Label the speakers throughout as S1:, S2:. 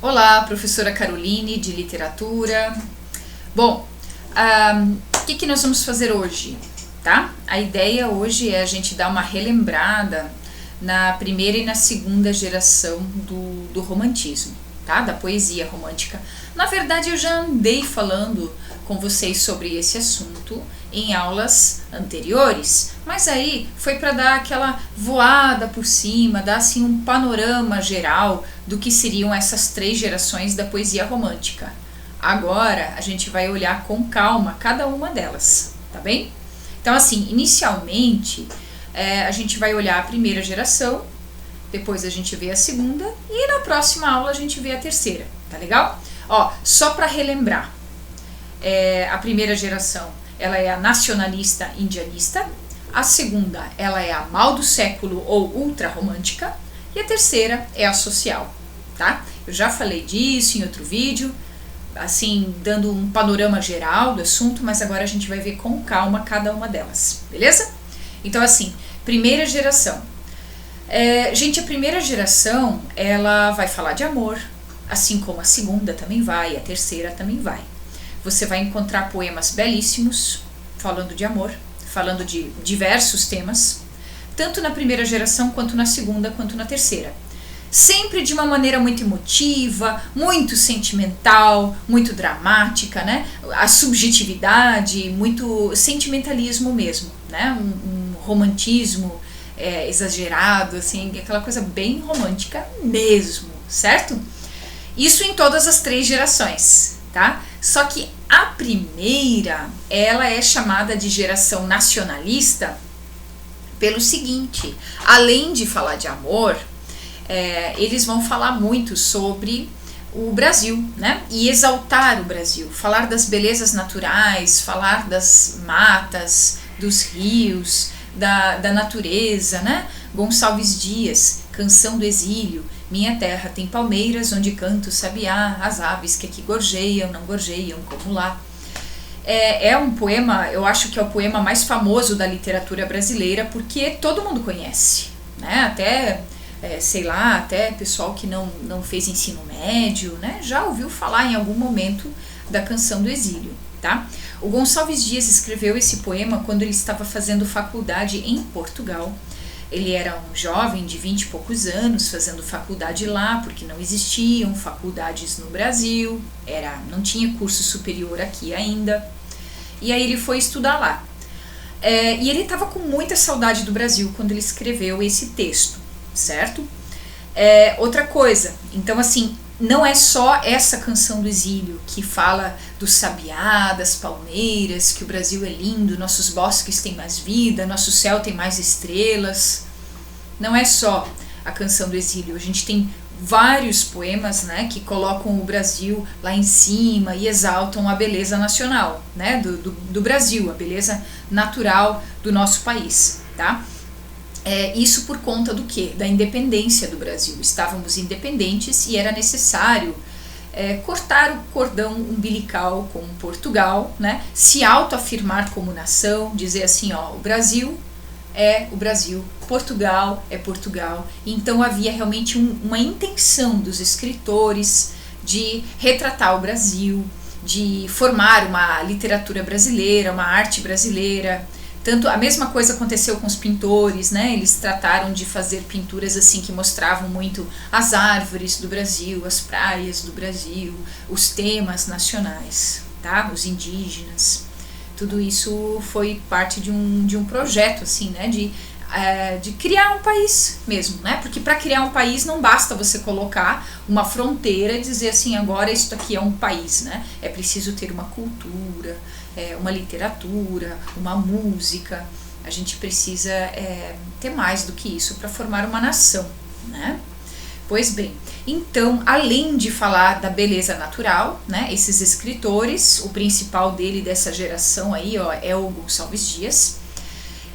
S1: Olá, professora Caroline de literatura. Bom, o que nós vamos fazer hoje, tá? A ideia hoje é a gente dar uma relembrada na primeira e na segunda geração do romantismo, tá? Da poesia romântica. Na verdade, eu já andei falando com vocês sobre esse assunto em aulas anteriores, mas aí foi para dar aquela voada por cima, dar assim um panorama geral do que seriam essas três gerações da poesia romântica. Agora a gente vai olhar com calma cada uma delas, tá bem? Então assim, inicialmente a gente vai olhar a primeira geração, depois a gente vê a segunda e na próxima aula a gente vê a terceira, tá legal? Ó, só para relembrar, a primeira geração ela é a nacionalista indianista, a segunda ela é a mal do século ou ultrarromântica e a terceira é a social, tá? Eu já falei disso em outro vídeo, assim, dando um panorama geral do assunto, mas agora a gente vai ver com calma cada uma delas, beleza? Então assim, primeira geração. Gente, a primeira geração ela vai falar de amor, assim como a segunda também vai, a terceira também vai. Você vai encontrar poemas belíssimos, falando de amor, falando de diversos temas, tanto na primeira geração, quanto na segunda, quanto na terceira. Sempre de uma maneira muito emotiva, muito sentimental, muito dramática, né? A subjetividade, muito sentimentalismo mesmo, né? Um romantismo exagerado, assim, aquela coisa bem romântica mesmo, certo? Isso em todas as três gerações, tá? Só que a primeira, ela é chamada de geração nacionalista pelo seguinte: além de falar de amor, eles vão falar muito sobre o Brasil, né? E exaltar o Brasil, falar das belezas naturais, falar das matas, dos rios, da natureza, né? Gonçalves Dias, Canção do Exílio, minha terra tem palmeiras onde canta o sabiá, as aves que aqui gorjeiam, não gorjeiam como lá. É um poema, eu acho que é o poema mais famoso da literatura brasileira, porque todo mundo conhece, né? Até, sei lá, até pessoal que não fez ensino médio, né? Já ouviu falar em algum momento da Canção do Exílio, tá? O Gonçalves Dias escreveu esse poema quando ele estava fazendo faculdade em Portugal. Ele era um jovem de 20 e poucos anos fazendo faculdade lá, porque não existiam faculdades no Brasil, não tinha curso superior aqui ainda, e aí ele foi estudar lá. E ele estava com muita saudade do Brasil quando ele escreveu esse texto, certo? Outra coisa, então assim, não é só essa Canção do Exílio que fala do sabiá, das palmeiras, que o Brasil é lindo, nossos bosques têm mais vida, nosso céu tem mais estrelas. Não é só a Canção do Exílio, a gente tem vários poemas, né, que colocam o Brasil lá em cima e exaltam a beleza nacional, né, do Brasil, a beleza natural do nosso país, tá? Isso por conta do quê? Da independência do Brasil. Estávamos independentes e era necessário cortar o cordão umbilical com Portugal, né? Se autoafirmar como nação, dizer assim, ó, o Brasil é o Brasil, Portugal é Portugal. Então havia realmente uma intenção dos escritores de retratar o Brasil, de formar uma literatura brasileira, uma arte brasileira. Tanto a mesma coisa aconteceu com os pintores, né? Eles trataram de fazer pinturas assim que mostravam muito as árvores do Brasil, as praias do Brasil, os temas nacionais, tá? Os indígenas. Tudo isso foi parte de um projeto assim, né? De criar um país mesmo, né? Porque para criar um país não basta você colocar uma fronteira e dizer assim, agora isso aqui é um país, né? É preciso ter uma cultura, uma literatura, uma música. A gente precisa ter mais do que isso para formar uma nação, né? Pois bem, então, além de falar da beleza natural, né, esses escritores, o principal dessa geração aí, ó, é o Gonçalves Dias,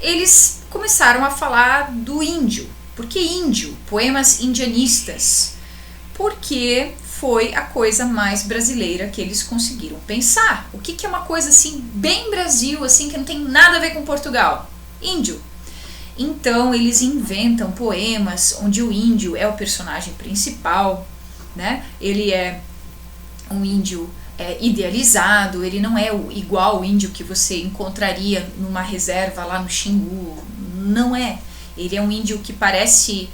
S1: eles começaram a falar do índio. Por que índio? Poemas indianistas. Porque foi a coisa mais brasileira que eles conseguiram pensar. O que é uma coisa assim, bem Brasil, assim, que não tem nada a ver com Portugal? Índio. Então eles inventam poemas onde o índio é o personagem principal, né? Ele é um índio idealizado, ele não é igual ao índio que você encontraria numa reserva lá no Xingu, não é. Ele é um índio que parece...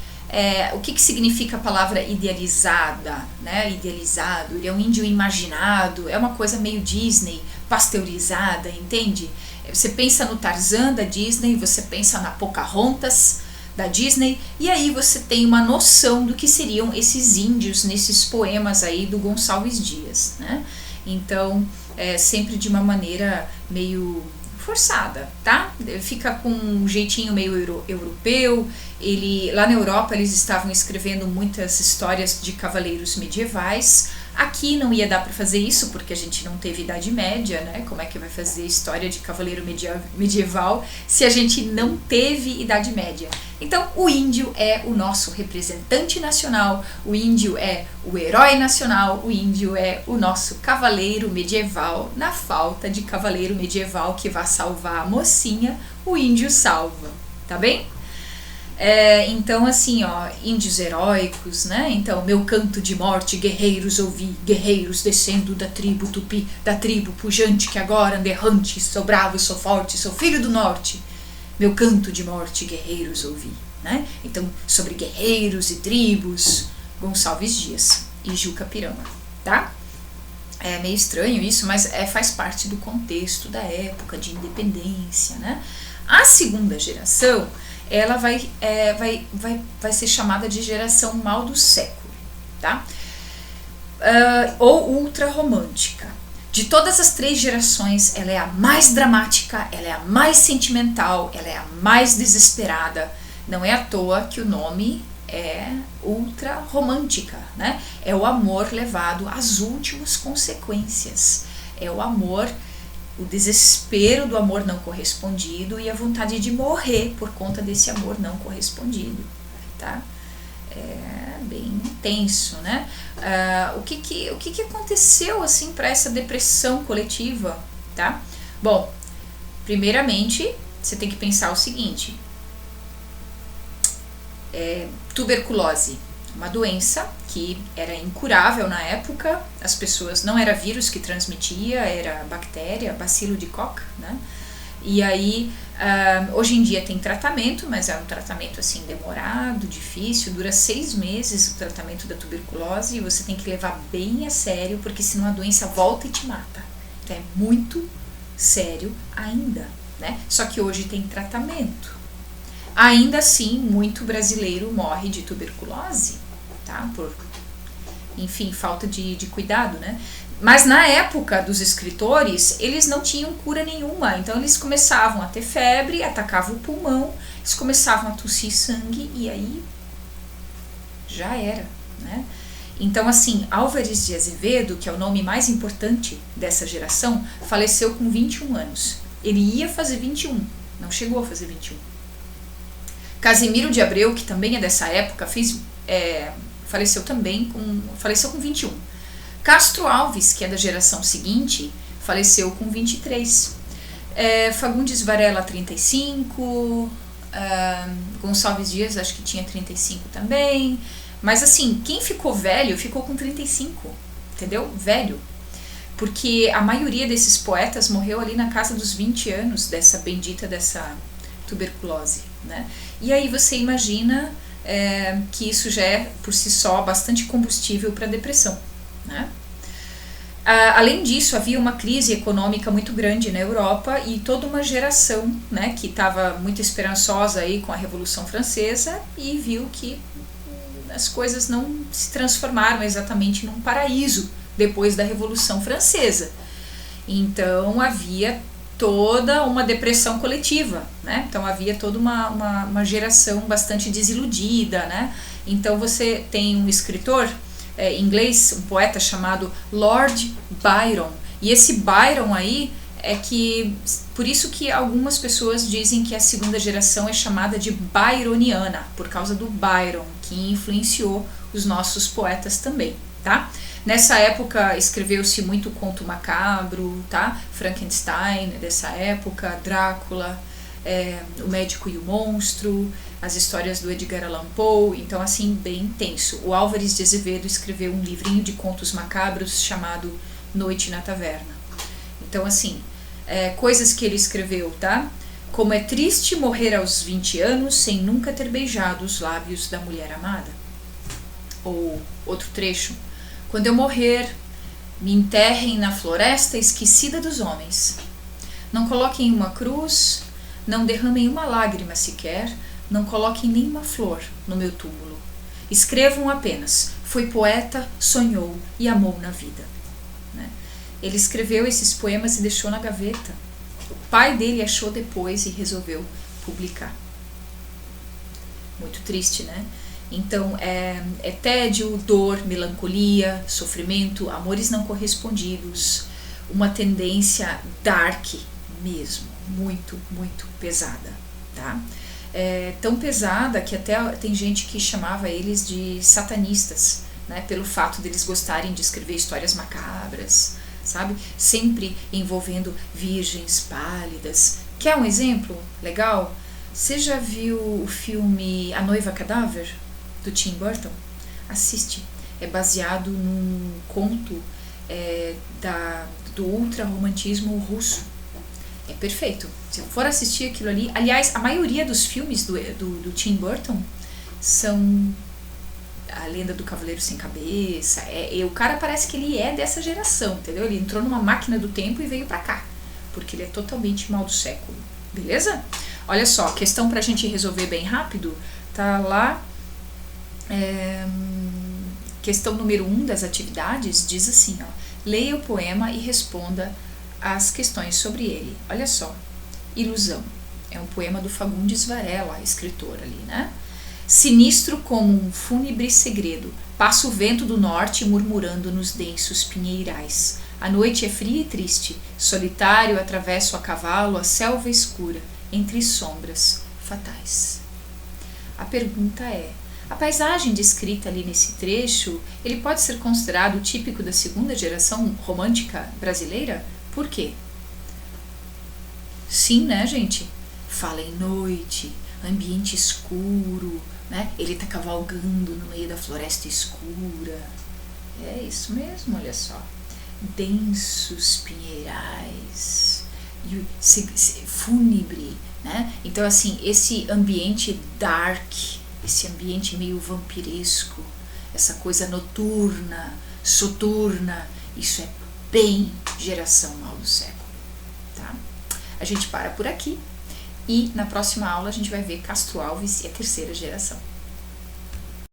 S1: o que significa a palavra idealizada, né? Idealizado, ele é um índio imaginado, é uma coisa meio Disney, pasteurizada, entende? Você pensa no Tarzan da Disney, você pensa na Pocahontas da Disney, e aí você tem uma noção do que seriam esses índios nesses poemas aí do Gonçalves Dias, né? Então, sempre de uma maneira meio forçada, tá? Fica com um jeitinho meio europeu. Lá na Europa eles estavam escrevendo muitas histórias de cavaleiros medievais. Aqui não ia dar para fazer isso porque a gente não teve Idade Média, né? Como é que vai fazer história de cavaleiro medieval se a gente não teve Idade Média? Então o índio é o nosso representante nacional, o índio é o herói nacional, o índio é o nosso cavaleiro medieval. Na falta de cavaleiro medieval que vá salvar a mocinha, o índio salva, tá bem? Então assim, ó, índios heróicos, né? Então, meu canto de morte, guerreiros ouvi, guerreiros descendo da tribo tupi, da tribo pujante que agora anda errante, sou bravo, sou forte, sou filho do norte. Meu canto de morte, guerreiros ouvi, né? Então, sobre guerreiros e tribos, Gonçalves Dias e Juca Pirama, tá? É meio estranho isso, mas faz parte do contexto da época de independência, né? A segunda geração, ela vai ser chamada de geração mal do século, tá? Ou ultra romântica. De todas as três gerações, ela é a mais dramática, ela é a mais sentimental, ela é a mais desesperada. Não é à toa que o nome é ultra romântica, né? É o amor levado às últimas consequências. É o amor, o desespero do amor não correspondido e a vontade de morrer por conta desse amor não correspondido, tá? É bem intenso, né? O que aconteceu assim para essa depressão coletiva, tá? Bom, primeiramente você tem que pensar o seguinte: tuberculose, uma doença que era incurável na época, as pessoas, não era vírus que transmitia, era bactéria, bacilo de Koch, né? E aí, hoje em dia tem tratamento, mas é um tratamento assim demorado, difícil, dura 6 meses o tratamento da tuberculose e você tem que levar bem a sério, porque senão a doença volta e te mata. Então é muito sério ainda, né? Só que hoje tem tratamento. Ainda assim, muito brasileiro morre de tuberculose, tá? Por, enfim, falta de cuidado, né? Mas na época dos escritores, eles não tinham cura nenhuma, então eles começavam a ter febre, atacavam o pulmão, eles começavam a tossir sangue e aí já era, né? Então assim, Álvares de Azevedo, que é o nome mais importante dessa geração, faleceu com 21 anos. Ele ia fazer 21, não chegou a fazer 21. Casimiro de Abreu, que também é dessa época, faleceu com 21. Castro Alves, que é da geração seguinte, faleceu com 23. Fagundes Varela, 35. Gonçalves Dias, acho que tinha 35 também. Mas assim, quem ficou velho, ficou com 35. Entendeu? Velho. Porque a maioria desses poetas morreu ali na casa dos 20 anos dessa tuberculose, né? E aí você imagina que isso já é, por si só, bastante combustível para a depressão, né? Além disso, havia uma crise econômica muito grande na Europa e toda uma geração, né, que estava muito esperançosa aí com a Revolução Francesa e viu que as coisas não se transformaram exatamente num paraíso depois da Revolução Francesa. Então havia toda uma depressão coletiva, né? Então havia toda uma geração bastante desiludida, né? Então você tem um escritor inglês, um poeta chamado Lord Byron, e esse Byron aí por isso que algumas pessoas dizem que a segunda geração é chamada de byroniana, por causa do Byron, que influenciou os nossos poetas também, tá? Nessa época escreveu-se muito conto macabro, tá? Frankenstein dessa época, Drácula, O Médico e o Monstro, as histórias do Edgar Allan Poe, então assim, bem intenso. O Álvares de Azevedo escreveu um livrinho de contos macabros chamado Noite na Taverna. Então assim, coisas que ele escreveu, tá? Como é triste morrer aos 20 anos sem nunca ter beijado os lábios da mulher amada. Ou outro trecho, quando eu morrer, me enterrem na floresta esquecida dos homens. Não coloquem uma cruz, não derramem uma lágrima sequer, não coloquem nenhuma flor no meu túmulo. Escrevam apenas, foi poeta, sonhou e amou na vida. Né? Ele escreveu esses poemas e deixou na gaveta. O pai dele achou depois e resolveu publicar. Muito triste, né? Então é tédio, dor, melancolia, sofrimento, amores não correspondidos, uma tendência dark mesmo, muito, muito pesada, tá? Tão pesada que até tem gente que chamava eles de satanistas, né? Pelo fato deles gostarem de escrever histórias macabras, sabe? Sempre envolvendo virgens pálidas. Quer um exemplo legal? Você já viu o filme A Noiva Cadáver, do Tim Burton? Assiste. É baseado num conto do ultra-romantismo russo. É perfeito. Se for assistir aquilo ali... Aliás, a maioria dos filmes do Tim Burton são A Lenda do Cavaleiro Sem Cabeça. O cara parece que ele é dessa geração, entendeu? Ele entrou numa máquina do tempo e veio pra cá. Porque ele é totalmente mal do século. Beleza? Olha só, questão pra gente resolver bem rápido. Tá lá... questão número 1 das atividades diz assim, ó, leia o poema e responda as questões sobre ele. Olha só, Ilusão, é um poema do Fagundes Varela, escritor ali, né? Sinistro como um fúnebre segredo, passa o vento do norte murmurando nos densos pinheirais. A noite é fria e triste, solitário atravesso a cavalo a selva escura, entre sombras fatais. A pergunta é, a paisagem descrita ali nesse trecho, ele pode ser considerado típico da segunda geração romântica brasileira? Por quê? Sim, né, gente? Fala em noite, ambiente escuro, né? Ele tá cavalgando no meio da floresta escura. É isso mesmo, olha só. Densos pinheirais, fúnebre, né? Então, assim, esse ambiente dark, esse ambiente meio vampiresco, essa coisa noturna, soturna, isso é bem geração mal do século, tá? A gente para por aqui e na próxima aula a gente vai ver Castro Alves e a terceira geração.